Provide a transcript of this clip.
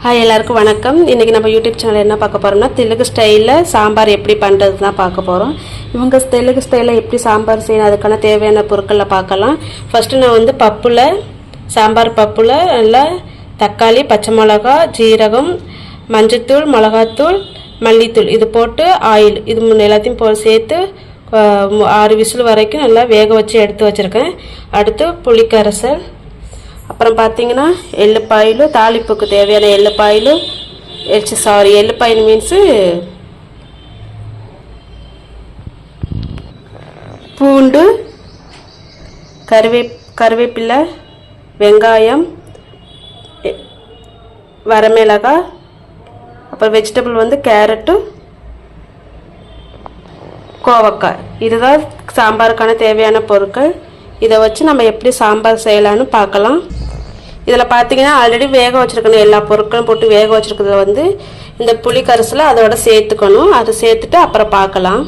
Hi எல்லாருக்கும் வணக்கம். இன்றைக்கி நம்ம யூடியூப் சேனல் என்ன பார்க்க போகிறோம்னா தெலுங்கு ஸ்டைலில் சாம்பார் எப்படி பண்ணுறது தான் பார்க்க போகிறோம். இவங்க தெலுங்கு ஸ்டைலில் எப்படி சாம்பார் செய்யணும் அதுக்கான தேவையான பொருட்களை பார்க்கலாம். ஃபஸ்ட்டு நான் வந்து பப்பில் சாம்பார் பப்பில் நல்லா தக்காளி, பச்சை மிளகா, ஜீரகம், மஞ்சத்தூள், மிளகாத்தூள், மல்லித்தூள் இது போட்டு ஆயில் இது எல்லாத்தையும் சேர்த்து 6 விசில் வரைக்கும் நல்லா வேக வச்சு எடுத்து வச்சுருக்கேன். அடுத்து புளிக்கரைசல், அப்புறம் பார்த்தீங்கன்னா எள்ளுப்பாயில், தாளிப்புக்கு தேவையான எள்ளுப்பாயில் எள்ளுப்பாயில் மீன்ஸு பூண்டு, கருவேப்பிலை, வெங்காயம், வரமிளகாய், அப்புறம் வெஜிடபிள் வந்து கேரட்டு, கோவக்காய். இதுதான் சாம்பாருக்கான தேவையான பொருட்கள். இதை வச்சு நம்ம எப்படி சாம்பார் செய்யலான்னு பார்க்கலாம். இதில் பார்த்தீங்கன்னா ஆல்ரெடி வேக வச்சுருக்கணும், எல்லா பொருட்களும் போட்டு வேக வச்சுருக்கிறத வந்து இந்த புளி கரைசலை அதோட சேர்த்துக்கணும். அதை சேர்த்துட்டு அப்புறம் பார்க்கலாம்.